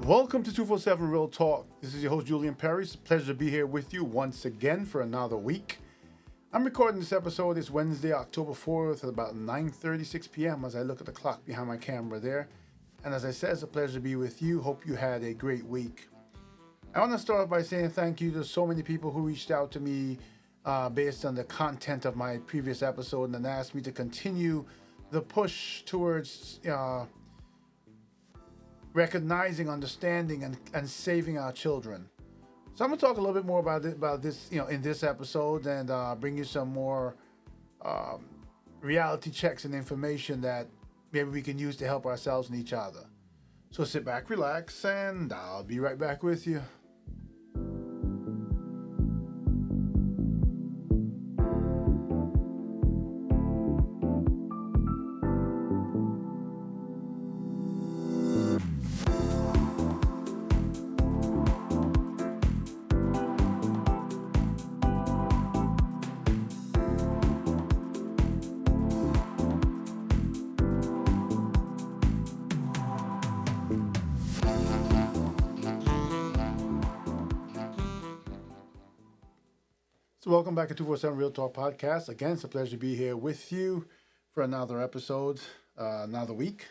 Welcome to 247 Real Talk. This is your host, Julian Perry. It's a pleasure to be here with you once again for another week. I'm recording this episode. It's Wednesday, October 4th at about 9:36 p.m. as I look at the clock behind my camera there. And as I said, it's a pleasure to be with you. Hope you had a great week. I want to start off by saying thank you to so many people who reached out to me based on the content of my previous episode and asked me to continue the push towards recognizing, understanding, and saving our children. So I'm going to talk a little bit more about this, in this episode, and bring you some more reality checks and information that maybe we can use to help ourselves and each other. So sit back, relax, and I'll be right back with you. So welcome back to 247 Real Talk Podcast. Again, it's a pleasure to be here with you for another episode, another week.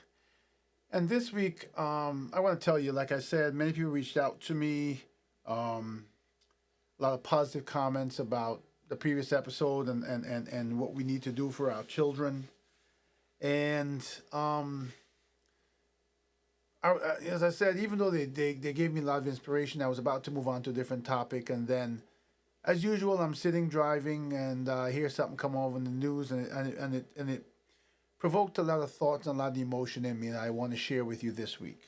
And this week, I want to tell you, like I said, many people reached out to me, a lot of positive comments about the previous episode and what we need to do for our children. And as I said, even though they gave me a lot of inspiration, I was about to move on to a different topic, and then as usual, I'm sitting driving and hear something come over in the news, and it provoked a lot of thoughts and a lot of emotion in me, and I want to share with you this week.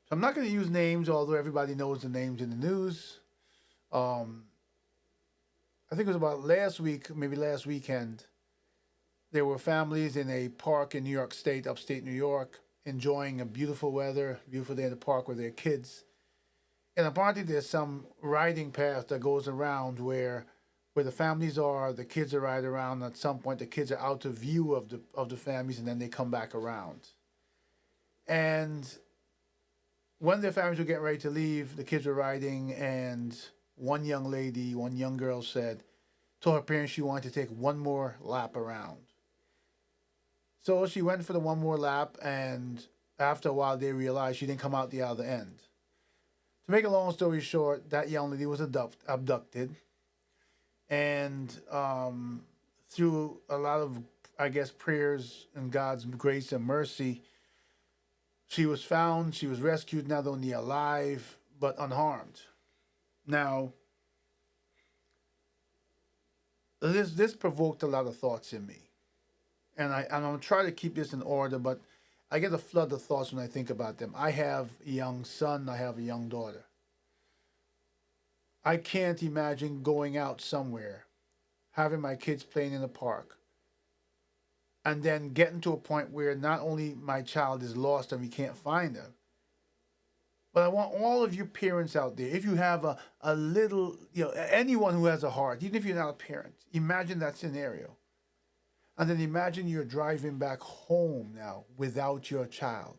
So I'm not going to use names, although everybody knows the names in the news. I think it was about last week, maybe last weekend. There were families in a park in New York State, upstate New York, enjoying a beautiful weather, beautiful day in the park with their kids. And apparently there's some riding path that goes around where the families are, the kids are riding around. At some point, the kids are out of view of the families, and then they come back around. And when the families were getting ready to leave, the kids were riding, and one young girl told her parents she wanted to take one more lap around. So she went for the one more lap, and after a while, they realized she didn't come out the other end. To make a long story short, that young lady was abducted, and through a lot of, I guess, prayers and God's grace and mercy, she was found, she was rescued, not only alive, but unharmed. Now, this provoked a lot of thoughts in me, and I'm going to try to keep this in order, but I get a flood of thoughts when I think about them. I have a young son, I have a young daughter. I can't imagine going out somewhere, having my kids playing in the park, and then getting to a point where not only my child is lost and we can't find them, but I want all of you parents out there, if you have a little, anyone who has a heart, even if you're not a parent, imagine that scenario. And then imagine you're driving back home now without your child.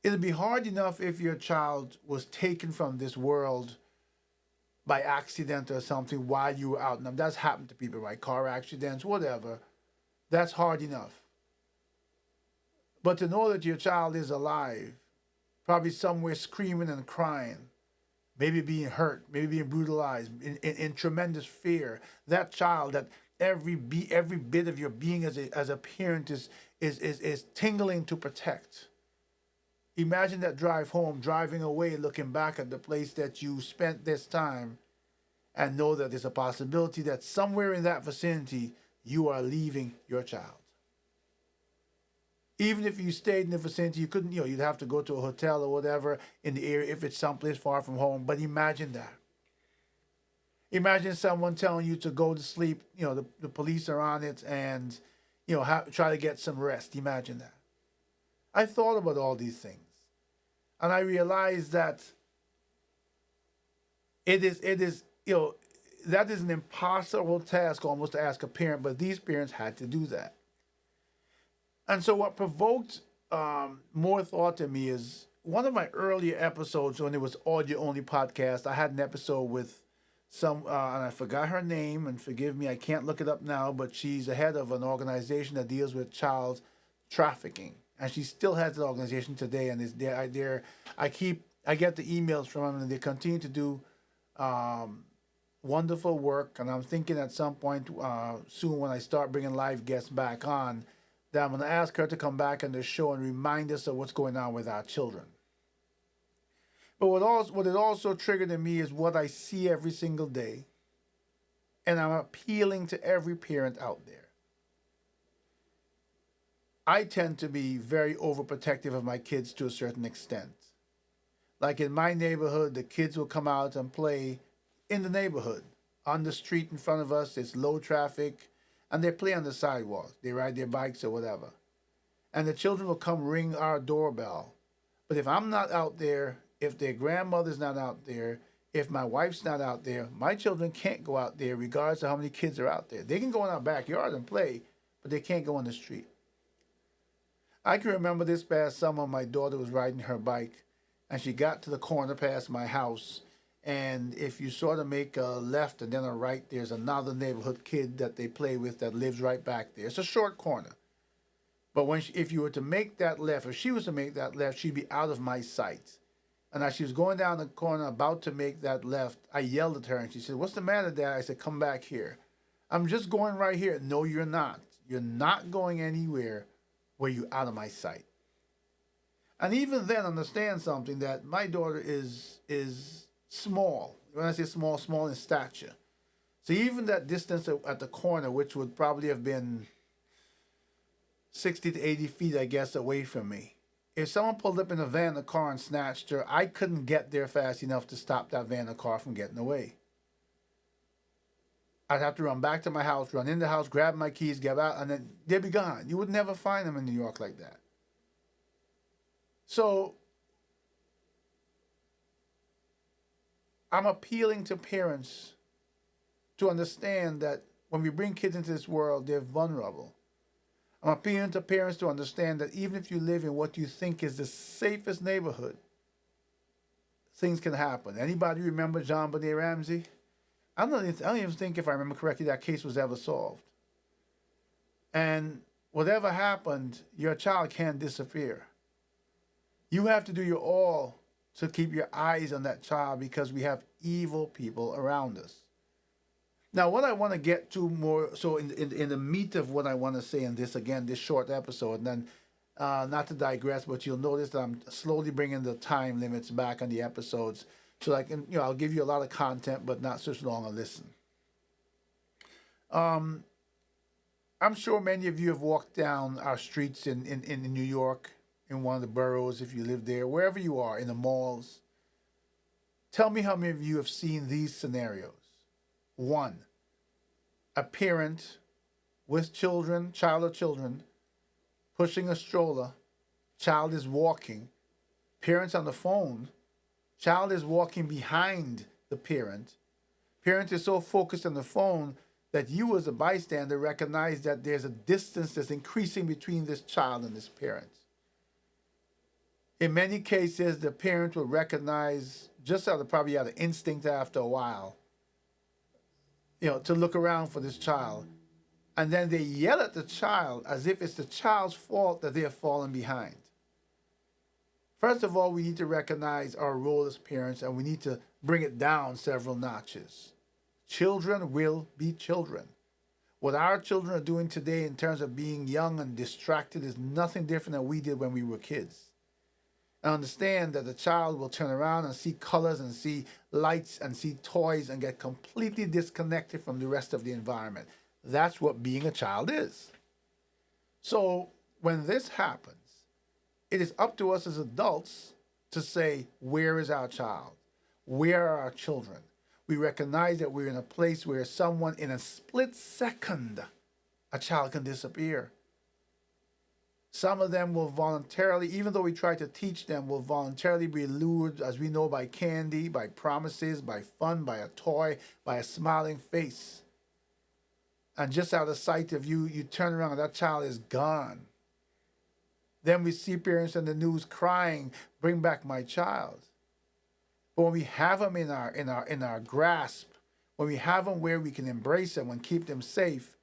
It'll be hard enough if your child was taken from this world by accident or something while you were out. Now, that's happened to people, right? Car accidents, whatever. That's hard enough. But to know that your child is alive, probably somewhere screaming and crying, maybe being hurt, maybe being brutalized, in tremendous fear, that child that every bit of your being as a parent is tingling to protect. Imagine that drive home, driving away, looking back at the place that you spent this time, and know that there's a possibility that somewhere in that vicinity you are leaving your child. Even if you stayed in the vicinity, you couldn't, you'd have to go to a hotel or whatever in the area if it's someplace far from home. But imagine that. Imagine someone telling you to go to sleep, the police are on it, and, try to get some rest. Imagine that. I thought about all these things. And I realized that it is, that is an impossible task almost to ask a parent, but these parents had to do that. And so what provoked more thought in me is one of my earlier episodes when it was audio only podcast, I had an episode with some, and I forgot her name, and forgive me, I can't look it up now, but she's the head of an organization that deals with child trafficking, and she still has the organization today, and is there. I get the emails from them, and they continue to do um, wonderful work. And I'm thinking at some point soon, when I start bringing live guests back on, that I'm going to ask her to come back on the show and remind us of what's going on with our children. But what it also triggered in me is what I see every single day, and I'm appealing to every parent out there. I tend to be very overprotective of my kids to a certain extent. Like in my neighborhood, the kids will come out and play in the neighborhood. On the street in front of us, it's low traffic, and they play on the sidewalk. They ride their bikes or whatever. And the children will come ring our doorbell. But if I'm not out there, if their grandmother's not out there, if my wife's not out there, my children can't go out there regardless of how many kids are out there. They can go in our backyard and play, but they can't go on the street. I can remember this past summer, my daughter was riding her bike, and she got to the corner past my house. And if you sort of make a left and then a right, there's another neighborhood kid that they play with that lives right back there. It's a short corner. But if you were to make that left, if she was to make that left, she'd be out of my sight. And as she was going down the corner, about to make that left, I yelled at her, and she said, "What's the matter, Dad?" I said, "Come back here." "I'm just going right here." "No, you're not. You're not going anywhere where you're out of my sight." And even then, understand something, that my daughter is small. When I say small, small in stature. So even that distance at the corner, which would probably have been 60 to 80 feet, I guess, away from me, if someone pulled up in a van or car and snatched her, I couldn't get there fast enough to stop that van or car from getting away. I'd have to run back to my house, run in the house, grab my keys, get out, and then they'd be gone. You would never find them in New York like that. So I'm appealing to parents to understand that when we bring kids into this world, they're vulnerable. I'm appealing to parents to understand that even if you live in what you think is the safest neighborhood, things can happen. Anybody remember John Benet Ramsey? I don't even think, if I remember correctly, that case was ever solved. And whatever happened, your child can't disappear. You have to do your all to keep your eyes on that child, because we have evil people around us. Now, what I want to get to more, so in the meat of what I want to say in this, again, this short episode, and then not to digress, but you'll notice that I'm slowly bringing the time limits back on the episodes, so I can, I'll give you a lot of content, but not such long a listen. I'm sure many of you have walked down our streets in New York, in one of the boroughs, if you live there, wherever you are, in the malls. Tell me how many of you have seen these scenarios. 1, a parent with children, child or children, pushing a stroller, child is walking, parents on the phone, child is walking behind the parent. Parent is so focused on the phone that you as a bystander recognize that there's a distance that's increasing between this child and this parent. In many cases, the parent will recognize, just probably out of instinct after a while, to look around for this child. And then they yell at the child as if it's the child's fault that they're falling behind. First of all, we need to recognize our role as parents, and we need to bring it down several notches. Children will be children. What our children are doing today in terms of being young and distracted is nothing different than we did when we were kids. And understand that the child will turn around and see colors and see lights and see toys and get completely disconnected from the rest of the environment. That's what being a child is. So when this happens, it is up to us as adults to say, where is our child? Where are our children? We recognize that we're in a place where someone, in a split second, a child can disappear. Some of them will voluntarily, even though we try to teach them, will voluntarily be lured, as we know, by candy, by promises, by fun, by a toy, by a smiling face. And just out of sight of you, you turn around and that child is gone. Then we see parents in the news crying, "Bring back my child." But when we have them in our grasp, when we have them where we can embrace them and keep them safe,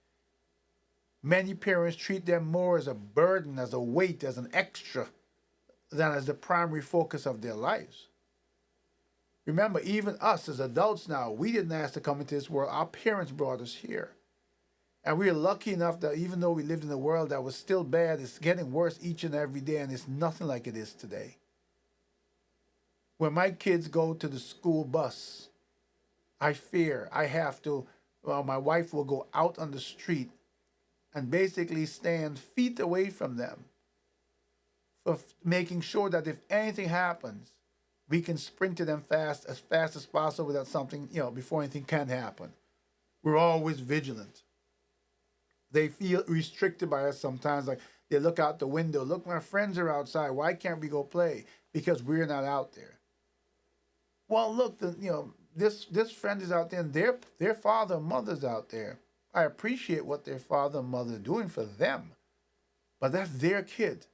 many parents treat them more as a burden, as a weight, as an extra, than as the primary focus of their lives. Remember, even us as adults now, we didn't ask to come into this world. Our parents brought us here. And we are lucky enough that even though we lived in a world that was still bad, it's getting worse each and every day, and it's nothing like it is today. When my kids go to the school bus, I fear I have to, well, my wife will go out on the street and basically stand feet away from them for making sure that if anything happens, we can sprint to them fast as possible without something, before anything can happen. We're always vigilant. They feel restricted by us sometimes. Like they look out the window. Look, my friends are outside. Why can't we go play? Because we're not out there. Well, look, this friend is out there, and their father and mother's out there. I appreciate what their father and mother are doing for them, but that's their kid.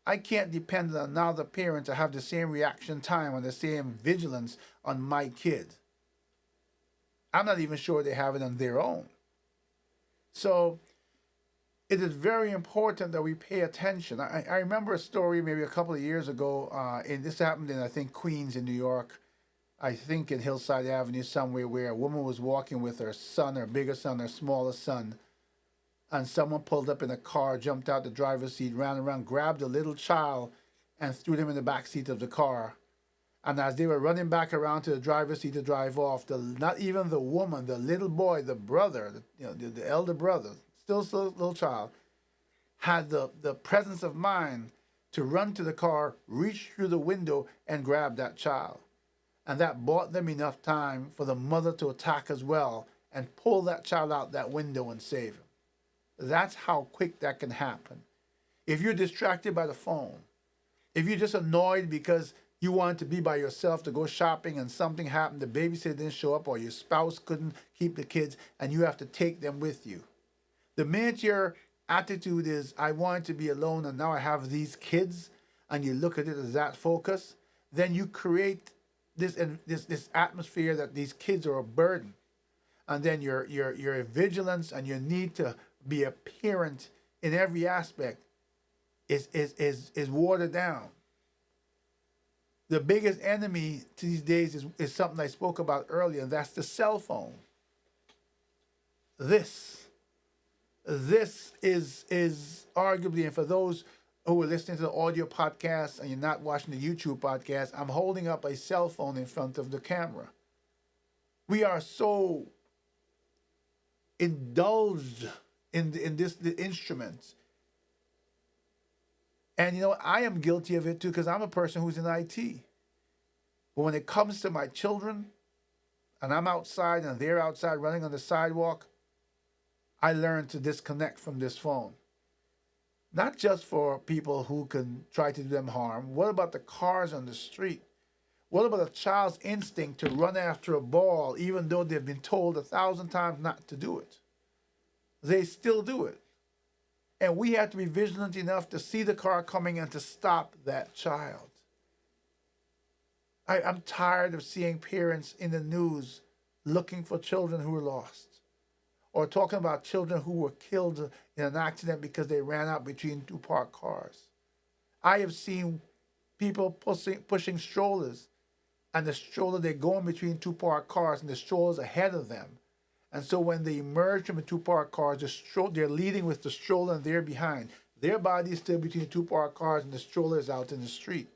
I can't depend on another parent to have the same reaction time and the same vigilance on my kid. I'm not even sure they have it on their own. So it is very important that we pay attention. I remember a story maybe a couple of years ago, and this happened in, I think, Queens in New York, I think in Hillside Avenue somewhere, where a woman was walking with her son, her bigger son, her smaller son, and someone pulled up in a car, jumped out the driver's seat, ran around, grabbed a little child, and threw them in the back seat of the car. And as they were running back around to the driver's seat to drive off, not even the woman, the little boy, the brother, the elder brother, still a little child, had the presence of mind to run to the car, reach through the window, and grab that child. And that bought them enough time for the mother to attack as well and pull that child out that window and save him. That's how quick that can happen. If you're distracted by the phone, if you're just annoyed because you wanted to be by yourself to go shopping and something happened, the babysitter didn't show up, or your spouse couldn't keep the kids and you have to take them with you. The minute your attitude is, I wanted to be alone and now I have these kids, and you look at it as that focus, then you create this atmosphere that these kids are a burden. And then your vigilance and your need to be a parent in every aspect is watered down. The biggest enemy to these days is something I spoke about earlier, and that's the cell phone. This is arguably, and for those who are listening to the audio podcast and you're not watching the YouTube podcast, I'm holding up a cell phone in front of the camera. We are so indulged in the instruments. And I am guilty of it too, because I'm a person who's in IT. But when it comes to my children, and I'm outside and they're outside running on the sidewalk, I learned to disconnect from this phone. Not just for people who can try to do them harm. What about the cars on the street? What about a child's instinct to run after a ball even though they've been told 1,000 times not to do it? They still do it. And we have to be vigilant enough to see the car coming and to stop that child. I'm tired of seeing parents in the news looking for children who are lost, or talking about children who were killed in an accident because they ran out between two parked cars. I have seen people pushing strollers, and the stroller, they're going between two parked cars, and the stroller's ahead of them. And so when they emerge from the two parked cars, they're leading with the stroller and they're behind. Their body is still between two parked cars and the stroller is out in the street.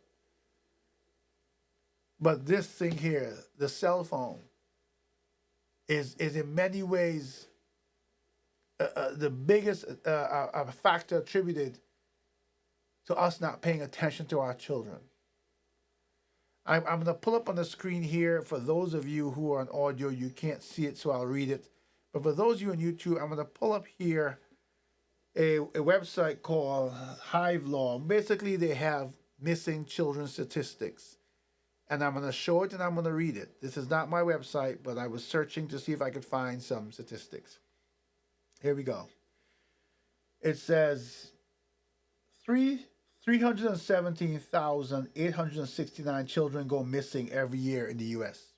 But this thing here, the cell phone, is in many ways the biggest factor attributed to us not paying attention to our children. I'm going to pull up on the screen here. For those of you who are on audio, you can't see it, so I'll read it. But for those of you on YouTube, I'm going to pull up here a website called Hive Law. Basically, they have missing children statistics. And I'm going to show it and I'm going to read it. This is not my website, but I was searching to see if I could find some statistics. Here we go. It says 317,869 children go missing every year in the U.S.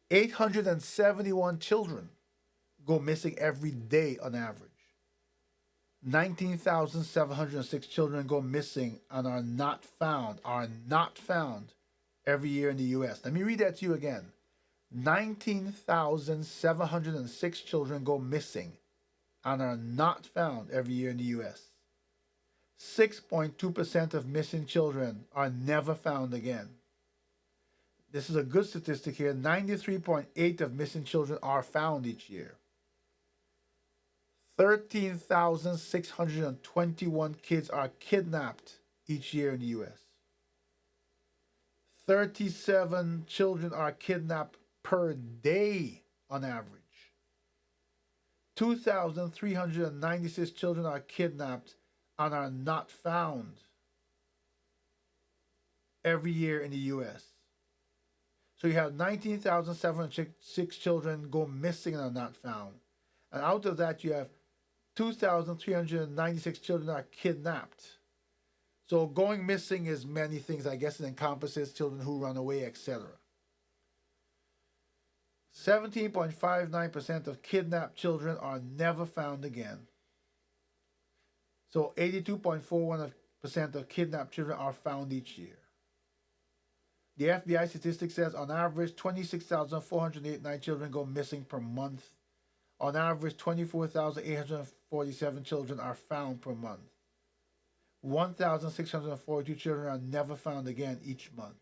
871 children go missing every day on average. 19,706 children go missing and are not found every year in the U.S. Let me read that to you again. 19,706 children go missing and are not found every year in the U.S. 6.2% of missing children are never found again. This is a good statistic here. 93.8% of missing children are found each year. 13,621 kids are kidnapped each year in the U.S. 37 children are kidnapped per day on average. 2,396 children are kidnapped and are not found every year in the U.S. So you have 19,706 children go missing and are not found. And out of that, you have 2,396 children are kidnapped. So going missing is many things. I guess it encompasses children who run away, etc. 17.59% of kidnapped children are never found again. So 82.41% of kidnapped children are found each year. The FBI statistic says on average 26,489 children go missing per month. On average 24,847 children are found per month. 1,642 children are never found again each month.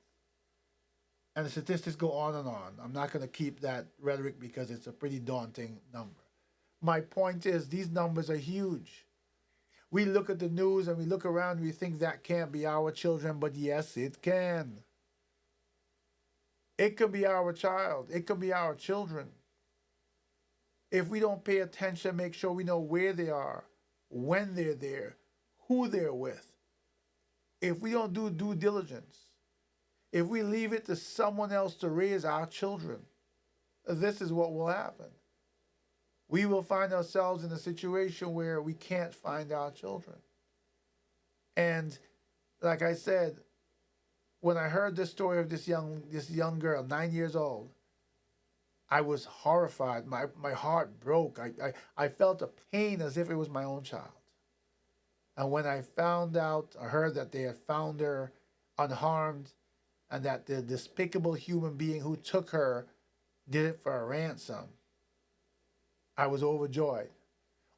And the statistics go on and on. I'm not going to keep that rhetoric because it's a pretty daunting number. My point is these numbers are huge. We look at the news and we look around and we think that can't be our children, but yes, it can. It could be our child. It could be our children. If we don't pay attention, make sure we know where they are, when they're there, who they're with. If we don't do due diligence, if we leave it to someone else to raise our children, this is what will happen. We will find ourselves in a situation where we can't find our children. And like I said, when I heard the story of this young girl, 9 years old, I was horrified. My heart broke. I felt a pain as if it was my own child. And when I heard that they had found her unharmed and that the despicable human being who took her did it for a ransom, I was overjoyed.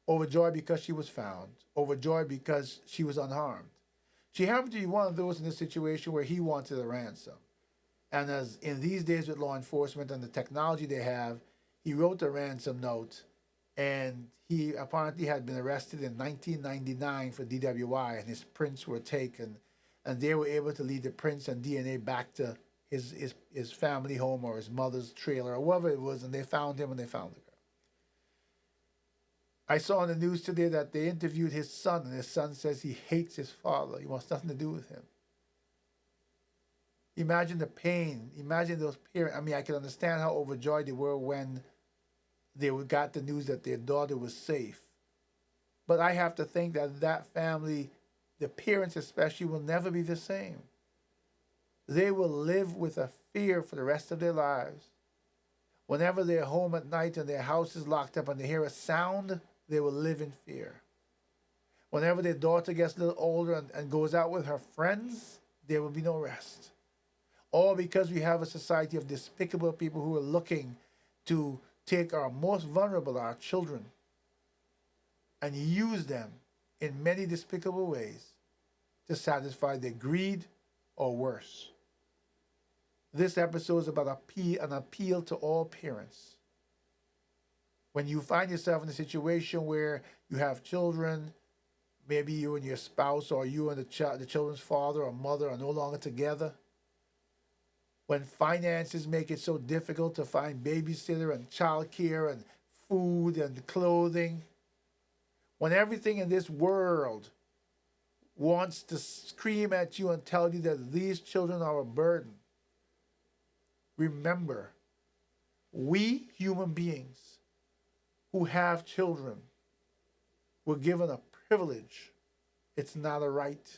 Overjoyed because she was found. Overjoyed because she was unharmed. She happened to be one of those in a situation where he wanted a ransom. And as in these days with law enforcement and the technology they have, he wrote a ransom note, and he apparently had been arrested in 1999 for DWI, and his prints were taken, and they were able to lead the prints and DNA back to his family home or his mother's trailer or whatever it was, and they found him and they found the girl. I saw on the news today that they interviewed his son, and his son says he hates his father. He wants nothing to do with him. Imagine the pain. Imagine those parents. I mean, I can understand how overjoyed they were when they got the news that their daughter was safe. But I have to think that that family, the parents especially, will never be the same. They will live with a fear for the rest of their lives. Whenever they're home at night and their house is locked up and they hear a sound, they will live in fear. Whenever their daughter gets a little older and goes out with her friends, there will be no rest. All because we have a society of despicable people who are looking to take our most vulnerable, our children, and use them in many despicable ways to satisfy their greed or worse. This episode is about an appeal to all parents. When you find yourself in a situation where you have children, maybe you and your spouse or you and the children's father or mother are no longer together, when finances make it so difficult to find babysitter and childcare and food and clothing, when everything in this world wants to scream at you and tell you that these children are a burden, remember, we human beings who have children were given a privilege It's not a right.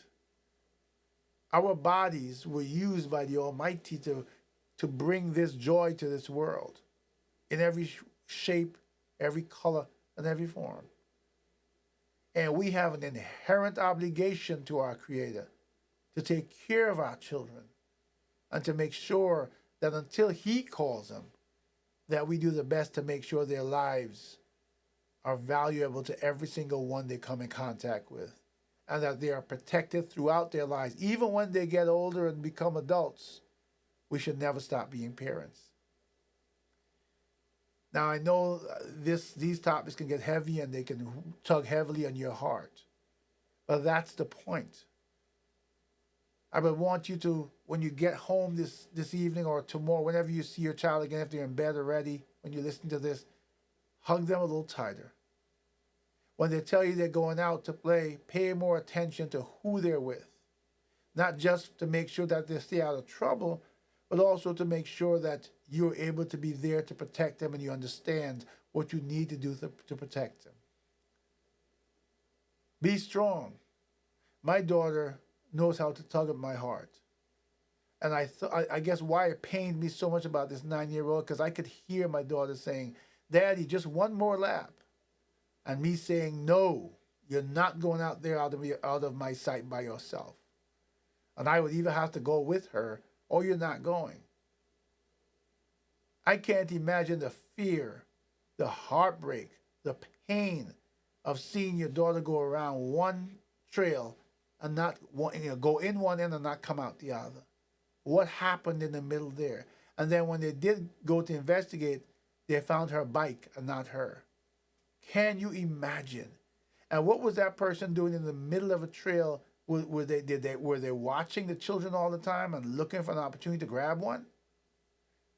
Our bodies were used by the Almighty to bring this joy to this world in every shape, every color, and every form. And we have an inherent obligation to our Creator to take care of our children and to make sure that until He calls them, that we do the best to make sure their lives are valuable to every single one they come in contact with, and that they are protected throughout their lives. Even when they get older and become adults, we should never stop being parents. Now, I know these topics can get heavy and they can tug heavily on your heart, but that's the point. I would want you to, when you get home this evening or tomorrow, whenever you see your child again, if they're in bed already, when you listen to this, hug them a little tighter. When they tell you they're going out to play, pay more attention to who they're with. Not just to make sure that they stay out of trouble, but also to make sure that you're able to be there to protect them and you understand what you need to do to protect them. Be strong. My daughter knows how to tug at my heart. And I guess why it pained me so much about this 9-year-old, because I could hear my daughter saying, "Daddy, just one more lap." And me saying, "No, you're not going out there out of my sight by yourself." And I would either have to go with her or you're not going. I can't imagine the fear, the heartbreak, the pain of seeing your daughter go around one trail and not go in one end and not come out the other. What happened in the middle there? And then when they did go to investigate, they found her bike and not her. Can you imagine? And what was that person doing in the middle of a trail? Were they watching the children all the time and looking for an opportunity to grab one?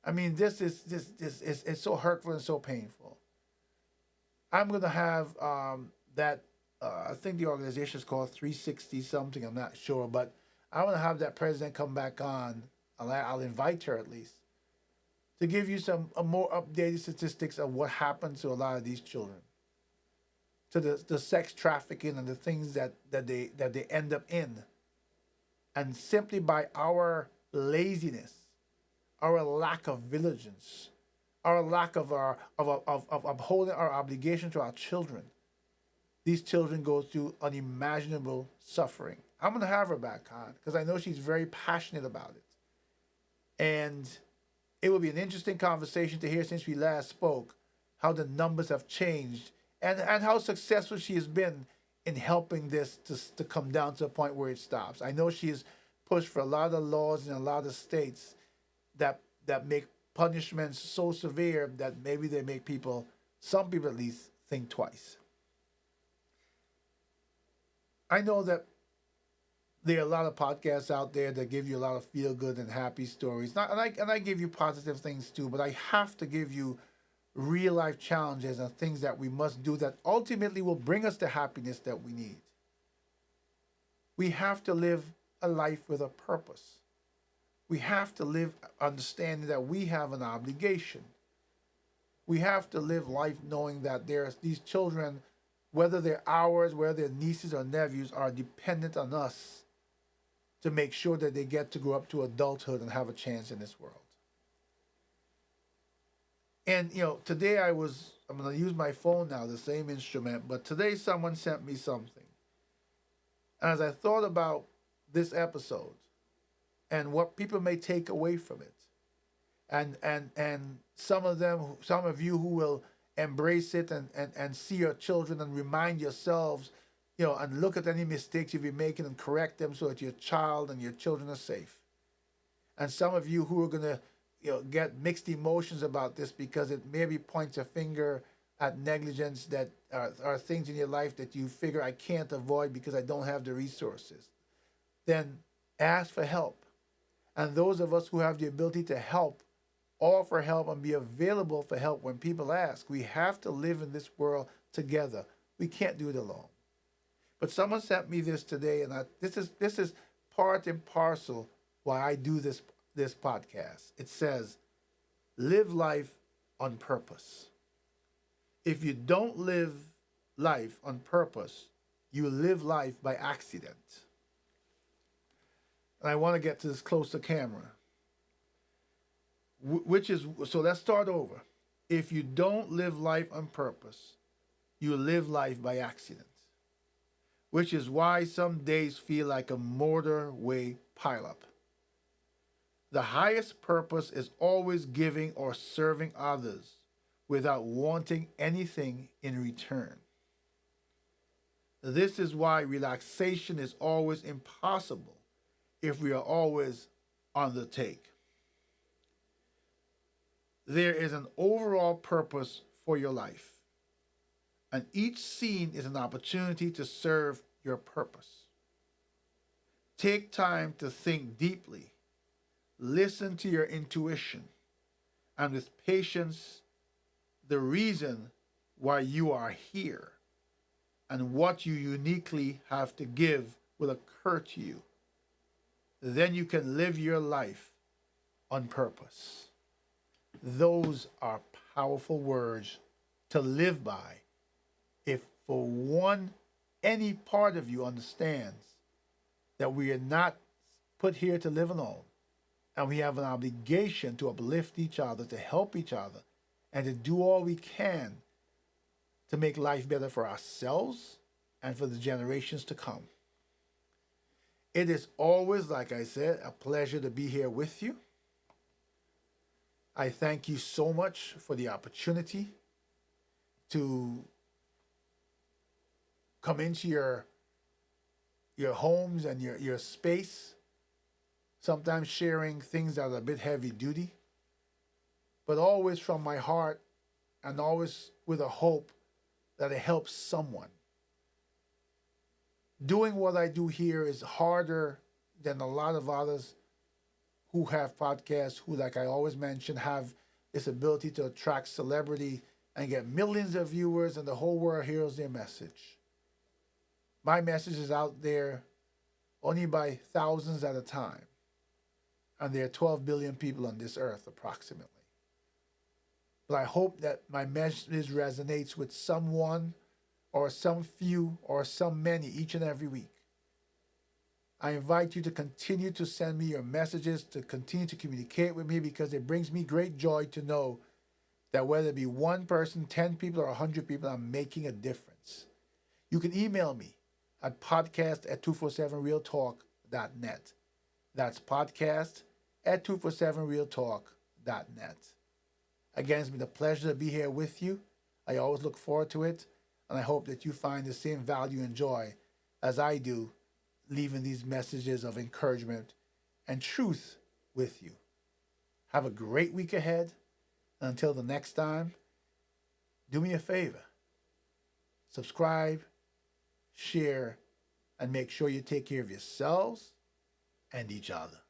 I mean, this is it's so hurtful and so painful. I'm gonna have that. I think the organization is called 360 something. I'm not sure, but I want to have that president come back on. I'll invite her at least to give you some more updated statistics of what happens to a lot of these children, to the sex trafficking and the things that they end up in, and simply by our laziness, our lack of vigilance, our lack of upholding our obligation to our children, these children go through unimaginable suffering. I'm going to have her back on because I know she's very passionate about it. And it will be an interesting conversation to hear since we last spoke, how the numbers have changed and how successful she has been in helping this to come down to a point where it stops. I know she has pushed for a lot of laws in a lot of states that make punishments so severe that maybe they make some people at least, think twice. I know that there are a lot of podcasts out there that give you a lot of feel good and happy stories. And I give you positive things too, but I have to give you real life challenges and things that we must do that ultimately will bring us the happiness that we need. We have to live a life with a purpose. We have to live understanding that we have an obligation. We have to live life knowing that there's these children, whether they're ours, whether they're nieces or nephews, are dependent on us to make sure that they get to grow up to adulthood and have a chance in this world. And today I'm going to use my phone now, the same instrument, but today someone sent me something. And as I thought about this episode and what people may take away from it, and some of you who will embrace it and see your children and remind yourselves, and look at any mistakes you've been making and correct them so that your child and your children are safe. And some of you who are going to get mixed emotions about this because it maybe points a finger at negligence that are things in your life that you figure I can't avoid because I don't have the resources. Then ask for help. And those of us who have the ability to help, offer help and be available for help when people ask. We have to live in this world together. We can't do it alone. But someone sent me this today, and this is part and parcel why I do this podcast. It says, live life on purpose. If you don't live life on purpose, you live life by accident. And I want to get to this close to camera. Which is, so let's start over. If you don't live life on purpose, you live life by accident. Which is why some days feel like a motorway pileup. The highest purpose is always giving or serving others without wanting anything in return. This is why relaxation is always impossible if we are always on the take. There is an overall purpose for your life, and each scene is an opportunity to serve your purpose. Take time to think deeply, listen to your intuition, and with patience, the reason why you are here and what you uniquely have to give will occur to you. Then you can live your life on purpose. Those are powerful words to live by if for one, any part of you understands that we are not put here to live alone, and we have an obligation to uplift each other, to help each other, and to do all we can to make life better for ourselves and for the generations to come. It is always, like I said, a pleasure to be here with you. I thank you so much for the opportunity to come into your homes and your space, sometimes sharing things that are a bit heavy duty, but always from my heart and always with a hope that it helps someone. Doing what I do here is harder than a lot of others who have podcasts, who, like I always mention, have this ability to attract celebrity and get millions of viewers, and the whole world hears their message. My message is out there only by thousands at a time, and there are 12 billion people on this earth approximately. But I hope that my message resonates with someone or some few or some many each and every week. I invite you to continue to send me your messages, to continue to communicate with me, because it brings me great joy to know that whether it be one person, 10 people, or 100 people, I'm making a difference. You can email me at podcast@247realtalk.net. That's podcast@247realtalk.net. Again, it's been a pleasure to be here with you. I always look forward to it, and I hope that you find the same value and joy as I do, leaving these messages of encouragement and truth with you. Have a great week ahead. And until the next time, do me a favor. Subscribe, share, and make sure you take care of yourselves and each other.